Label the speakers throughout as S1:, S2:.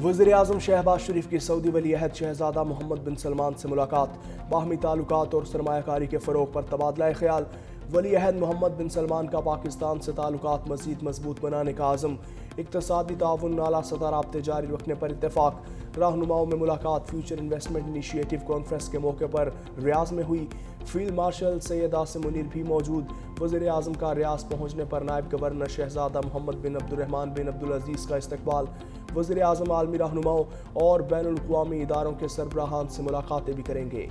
S1: وزیر اعظم شہباز شریف کی سعودی ولی عہد شہزادہ محمد بن سلمان سے ملاقات، باہمی تعلقات اور سرمایہ کاری کے فروغ پر تبادلہ خیال۔ ولی عہد محمد بن سلمان کا پاکستان سے تعلقات مزید مضبوط بنانے کا عزم، اقتصادی تعاون اعلیٰ سطح رابطے جاری رکھنے پر اتفاق۔ رہنماؤں میں ملاقات فیوچر انویسٹمنٹ انیشیٹو کانفرنس کے موقع پر ریاض میں ہوئی، فیلڈ مارشل سید عاصم منیر بھی موجود۔ وزیر اعظم کا ریاض پہنچنے پر نائب گورنر شہزادہ محمد بن عبد الرحمن بن عبدالعزیز کا استقبال۔ وزیر اعظم عالمی رہنماؤں اور بین الاقوامی اداروں کے سربراہان سے ملاقاتیں بھی کریں گے۔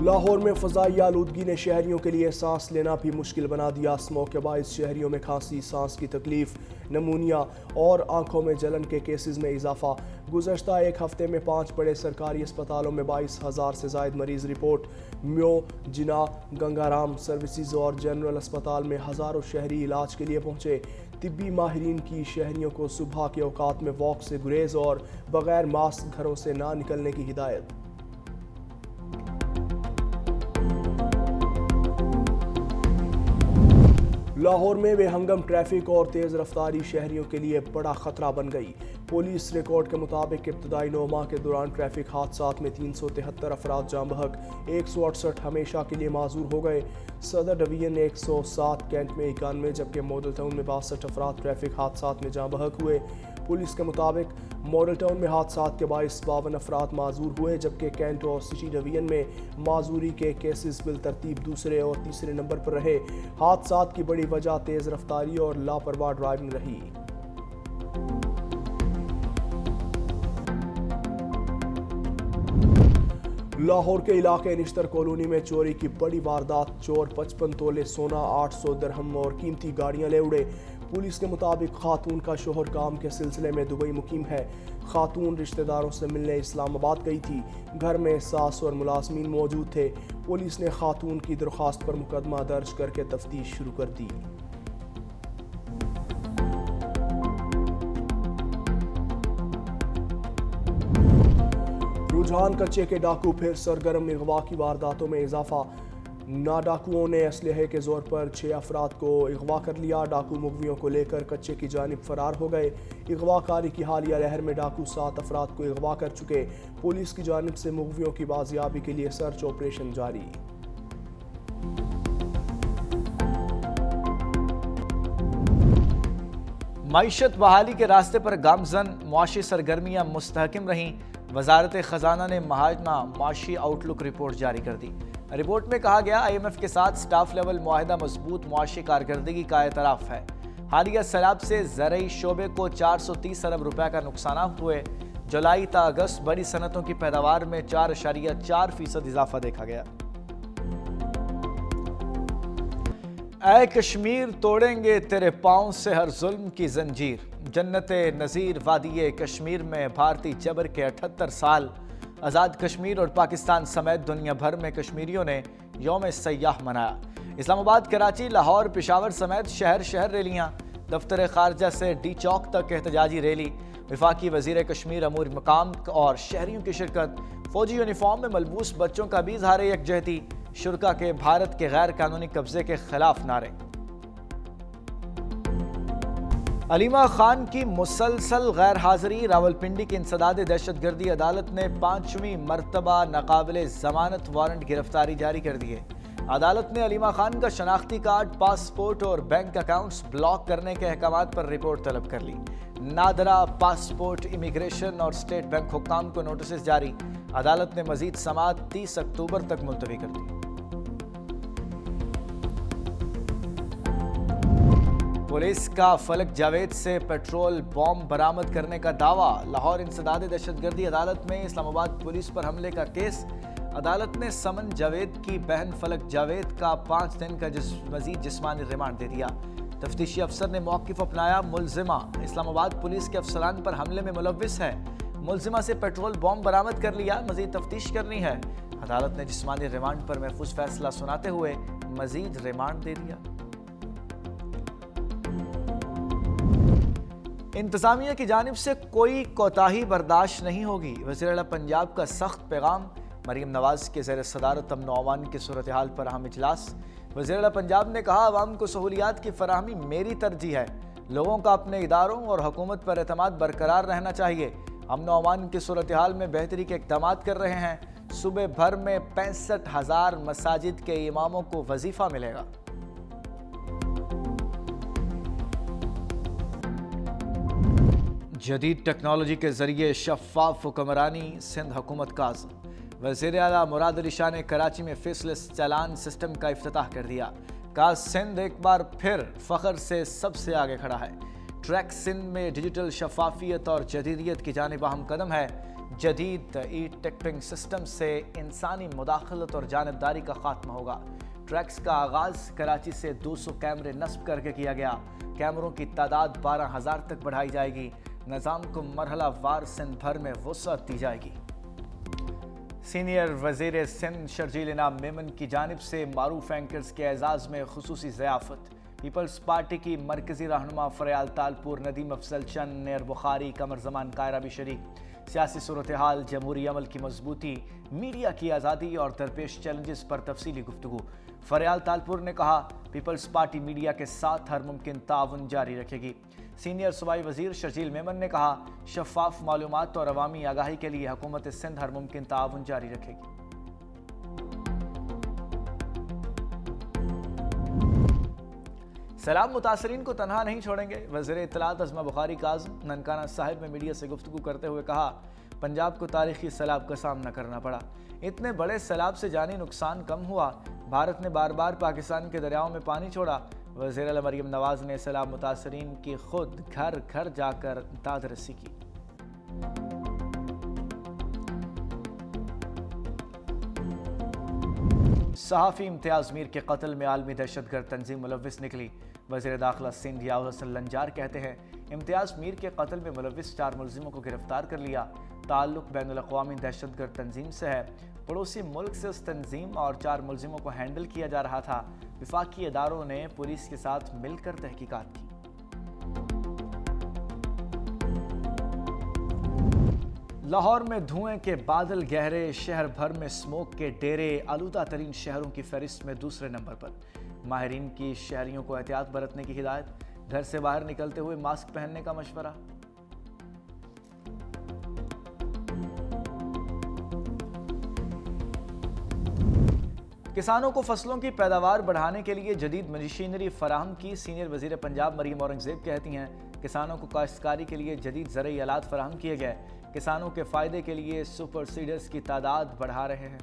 S1: لاہور میں فضائی آلودگی نے شہریوں کے لیے سانس لینا بھی مشکل بنا دیا۔ اسموگ کے باعث شہریوں میں کھانسی، سانس کی تکلیف، نمونیا اور آنکھوں میں جلن کے کیسز میں اضافہ۔ گزشتہ ایک ہفتے میں 5 بڑے سرکاری اسپتالوں میں 22,000 سے زائد مریض رپورٹ۔ میو، جناح، گنگا رام سروسز اور جنرل اسپتال میں ہزاروں شہری علاج کے لیے پہنچے۔ طبی ماہرین کی شہریوں کو صبح کے اوقات میں واک سے گریز اور بغیر ماسک گھروں سے نہ نکلنے کی ہدایت۔ لاہور میں بے ہنگم ٹریفک اور تیز رفتاری شہریوں کے لیے بڑا خطرہ بن گئی۔ پولیس ریکارڈ کے مطابق ابتدائی 9 ماہ کے دوران ٹریفک حادثات میں 373 افراد جاں بحق، 168 ہمیشہ کے لیے معذور ہو گئے۔ صدر ڈویژن 107، کینٹ میں 91 جبکہ ماڈل ٹاؤن میں 62 افراد ٹریفک حادثات میں جاں بحق ہوئے۔ پولیس کے مطابق ماڈل ٹاؤن میں حادثات کے باعث 52 افراد معذور ہوئے جبکہ کینٹ اور سٹی ڈویژن میں معذوری کے کیسز بالترتیب دوسرے اور تیسرے نمبر پر رہے۔ حادثات کی بڑی وجہ تیز رفتاری اور لاپرواہ ڈرائیونگ رہی۔ لاہور کے علاقے نشتر کالونی میں چوری کی بڑی واردات، چور 55 تولے سونا، 800 درہم اور قیمتی گاڑیاں لے اڑے۔ پولیس کے مطابق خاتون کا شوہر کام کے سلسلے میں دبئی مقیم ہے۔ خاتون رشتہ داروں سے ملنے اسلام آباد گئی تھی۔ گھر میں ساس اور ملازمین موجود تھے۔ پولیس نے خاتون کی درخواست پر مقدمہ درج کر کے تفتیش شروع کر دی۔ رجحان کچے کے ڈاکو پھر سرگرم، اغوا کی وارداتوں میں اضافہ۔ ناڈاکوؤں نے اسلحے کے زور پر 6 افراد کو اغوا کر لیا۔ ڈاکو مغویوں کو لے کر کچے کی جانب فرار ہو گئے۔ اغوا کاری کی حالیہ لہر میں ڈاکو 7 افراد کو اغوا کر چکے۔ پولیس کی جانب سے مغویوں کی بازیابی کے لیے سرچ آپریشن جاری۔
S2: معیشت بحالی کے راستے پر گامزن، معاشی سرگرمیاں مستحکم رہیں۔ وزارت خزانہ نے ماہانہ معاشی آؤٹ لک رپورٹ جاری کر دی۔ رپورٹ میں کہا گیا IMF کے ساتھ سٹاف لیول معاہدہ مضبوط معاشی کارکردگی کا اعتراف ہے۔ حالیہ سیلاب سے زرعی شعبے کو 430 ارب روپے کا نقصانات ہوئے۔ جولائی تا اگست بڑی صنعتوں کی پیداوار میں 4.4% اضافہ دیکھا گیا۔ اے کشمیر توڑیں گے تیرے پاؤں سے ہر ظلم کی زنجیر۔ جنت نظیر وادی کشمیر میں بھارتی جبر کے 78 سال۔ آزاد کشمیر اور پاکستان سمیت دنیا بھر میں کشمیریوں نے یوم سیاح منایا۔ اسلام آباد، کراچی، لاہور، پشاور سمیت شہر شہر ریلیاں۔ دفتر خارجہ سے ڈی چوک تک احتجاجی ریلی۔ وفاقی وزیر کشمیر امور مقام اور شہریوں کی شرکت۔ فوجی یونیفارم میں ملبوس بچوں کا بھی اظہار یکجہتی۔ شرکا کے بھارت کے غیر قانونی قبضے کے خلاف نعرے۔ علیمہ خان کی مسلسل غیر حاضری، راولپنڈی کی انسداد دہشت گردی۔ عدالت نے 5ویں مرتبہ ناقابل ضمانت وارنٹ گرفتاری جاری کر دی ہے۔ عدالت نے علیمہ خان کا شناختی کارڈ، پاسپورٹ اور بینک اکاؤنٹس بلاک کرنے کے احکامات پر رپورٹ طلب کر لی۔ نادرا، پاسپورٹ، امیگریشن اور اسٹیٹ بینک حکام کو نوٹسز جاری۔ عدالت نے مزید سماعت 30 اکتوبر تک ملتوی کر دی۔ پولیس کا فلک جاوید سے پیٹرول بم برآمد کرنے کا دعویٰ۔ لاہور انسداد دہشت گردی عدالت میں اسلام آباد پولیس پر حملے کا کیس۔ عدالت نے سمن جاوید کی بہن فلک جاوید کا 5 دن کا مزید جسمانی ریمانڈ دے دیا۔ تفتیشی افسر نے موقف اپنایا۔ ملزمہ اسلام آباد پولیس کے افسران پر حملے میں ملوث ہے۔ ملزمہ سے پیٹرول بم برآمد کر لیا، مزید تفتیش کرنی ہے۔ عدالت نے جسمانی ریمانڈ پر محفوظ فیصلہ سناتے ہوئے مزید ریمانڈ دے دیا۔ انتظامیہ کی جانب سے کوئی کوتاہی برداشت نہیں ہوگی، وزیر اعلیٰ پنجاب کا سخت پیغام۔ مریم نواز کے زیر صدارت امن و امان کی صورتحال پر اہم اجلاس۔ وزیر اعلیٰ پنجاب نے کہا عوام کو سہولیات کی فراہمی میری ترجیح ہے، لوگوں کا اپنے اداروں اور حکومت پر اعتماد برقرار رہنا چاہیے، امن و امان کی صورتحال میں بہتری کے اقدامات کر رہے ہیں، صوبے بھر میں 65,000 مساجد کے اماموں کو وظیفہ ملے گا۔ جدید ٹیکنالوجی کے ذریعے شفاف حکمرانی سندھ حکومت کا عزم۔ وزیر اعلیٰ مراد علی شاہ نے کراچی میں فیس لیس چالان سسٹم کا افتتاح کر دیا۔ کہا سندھ ایک بار پھر فخر سے سب سے آگے کھڑا ہے۔ ٹریک سندھ میں ڈیجیٹل شفافیت اور جدیدیت کی جانب اہم قدم ہے۔ جدید ای ٹکٹنگ سسٹم سے انسانی مداخلت اور جانبداری کا خاتمہ ہوگا۔ ٹریکس کا آغاز کراچی سے 200 کیمرے نصب کر کے کیا گیا۔ کیمروں کی تعداد 12,000 تک بڑھائی جائے گی۔ نظام کو مرحلہ وار سندھ بھر میں وسعت دی جائے گی۔ سینئر وزیر سندھ شرجیل انعام میمن کی جانب سے معروف اینکرز کے اعزاز میں خصوصی ضیافت۔ پیپلز پارٹی کی مرکزی رہنما فریال تالپور، ندیم افضل چند، نیر بخاری، قمر زمان کائرہ بھی شریک۔ سیاسی صورتحال، جمہوری عمل کی مضبوطی، میڈیا کی آزادی اور درپیش چیلنجز پر تفصیلی گفتگو۔ فریال تالپور نے کہا پیپلز پارٹی میڈیا کے ساتھ ہر ممکن تعاون جاری رکھے گی۔ سینئر صوبائی وزیر شرجیل میمن نے کہا شفاف معلومات اور عوامی آگاہی کے لیے حکومت سندھ ہر ممکن تعاون جاری رکھے گی۔ سیلاب متاثرین کو تنہا نہیں چھوڑیں گے، وزیر اطلاعات عظمہ بخاری کا عزم۔ ننکانہ صاحب میں میڈیا سے گفتگو کرتے ہوئے کہا پنجاب کو تاریخی سیلاب کا سامنا کرنا پڑا، اتنے بڑے سیلاب سے جانی نقصان کم ہوا، بھارت نے بار بار پاکستان کے دریاؤں میں پانی چھوڑا۔ وزیر اعلیٰ مریم نواز نے سیلاب متاثرین کی خود گھر گھر جا کر داد رسی کی۔ صحافی امتیاز میر کے قتل میں عالمی دہشت گرد تنظیم ملوث نکلی۔ وزیر داخلہ سندھ یاور حسن لنجار کہتے ہیں امتیاز میر کے قتل میں ملوث 4 ملزموں کو گرفتار کر لیا۔ تعلق بین الاقوامی دہشت گرد تنظیم سے ہے۔ پڑوسی ملک سے اس تنظیم اور 4 ملزموں کو ہینڈل کیا جا رہا تھا۔ وفاقی اداروں نے پولیس کے ساتھ مل کر تحقیقات کی۔ لاہور میں دھوئیں کے بادل گہرے، شہر بھر میں اسموک کے ڈیرے، آلودہ ترین شہروں کی فہرست میں دوسرے نمبر پر۔ ماہرین کی شہریوں کو احتیاط برتنے کی ہدایت، گھر سے باہر نکلتے ہوئے ماسک پہننے کا مشورہ۔ کسانوں کو فصلوں کی پیداوار بڑھانے کے لیے جدید مشینری فراہم کی، سینئر وزیر پنجاب مریم اورنگزیب کہتی ہیں کسانوں کو کاشتکاری کے لیے جدید زرعی آلات فراہم کیے گئے، کسانوں کے فائدے کے لیے سپر سیڈرز کی تعداد بڑھا رہے ہیں۔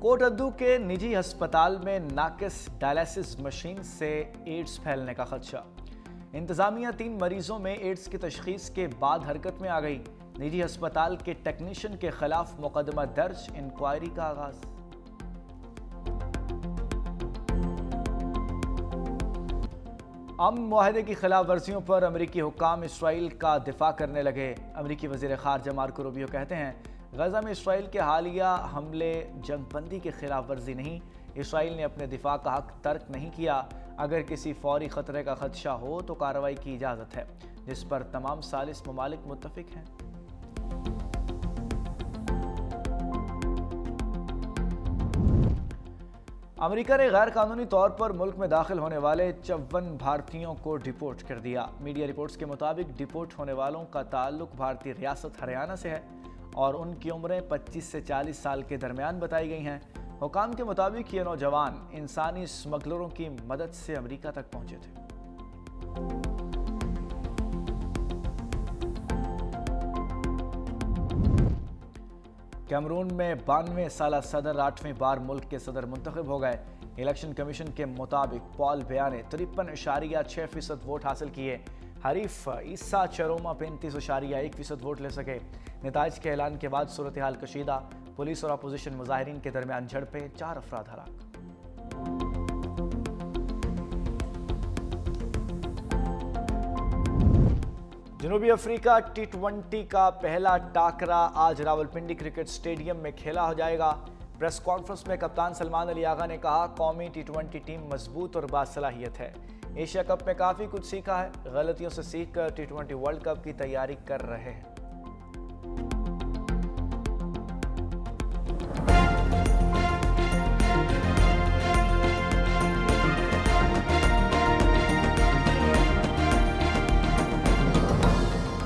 S2: کوٹ ادو کے نجی ہسپتال میں ناقص ڈائلیسس مشین سے ایڈز پھیلنے کا خدشہ۔ انتظامیہ 3 مریضوں میں ایڈز کی تشخیص کے بعد حرکت میں آ گئی۔ نجی ہسپتال کے ٹیکنیشین کے خلاف مقدمہ درج، انکوائری کا آغاز۔ امن معاہدے کی خلاف ورزیوں پر امریکی حکام اسرائیل کا دفاع کرنے لگے۔ امریکی وزیر خارجہ مارکو روبیو کہتے ہیں غزہ میں اسرائیل کے حالیہ حملے جنگ بندی کی خلاف ورزی نہیں، اسرائیل نے اپنے دفاع کا حق ترک نہیں کیا۔ اگر کسی فوری خطرے کا خدشہ ہو تو کارروائی کی اجازت ہے، جس پر تمام ثالث ممالک متفق ہیں۔ امریکہ نے غیر قانونی طور پر ملک میں داخل ہونے والے 54 بھارتیوں کو ڈیپورٹ کر دیا۔ میڈیا رپورٹس کے مطابق ڈیپورٹ ہونے والوں کا تعلق بھارتی ریاست ہریانہ سے ہے اور ان کی عمریں 25 سے 40 سال کے درمیان بتائی گئی ہیں۔ حکام کے مطابق یہ نوجوان انسانی اسمگلروں کی مدد سے امریکہ تک پہنچے تھے۔ کیمرون میں 92 سالہ صدر 8ویں بار ملک کے صدر منتخب ہو گئے۔ الیکشن کمیشن کے مطابق پال بیا نے 53.6% ووٹ حاصل کیے۔ حریف عیسیٰ چروما 35.1% ووٹ لے سکے۔ نتائج کے اعلان کے بعد صورتحال کشیدہ، پولیس اور اپوزیشن مظاہرین کے درمیان جھڑپیں، 4 افراد ہلاک۔ جنوبی افریقہ T20 کا پہلا ٹاکرا آج راولپنڈی کرکٹ سٹیڈیم میں کھیلا جائے گا۔ پریس کانفرنس میں کپتان سلمان علی آغا نے کہا قومی T20 ٹیم مضبوط اور باصلاحیت ہے، ایشیا کپ میں کافی کچھ سیکھا ہے، غلطیوں سے سیکھ کر T20 ورلڈ کپ کی تیاری کر رہے ہیں۔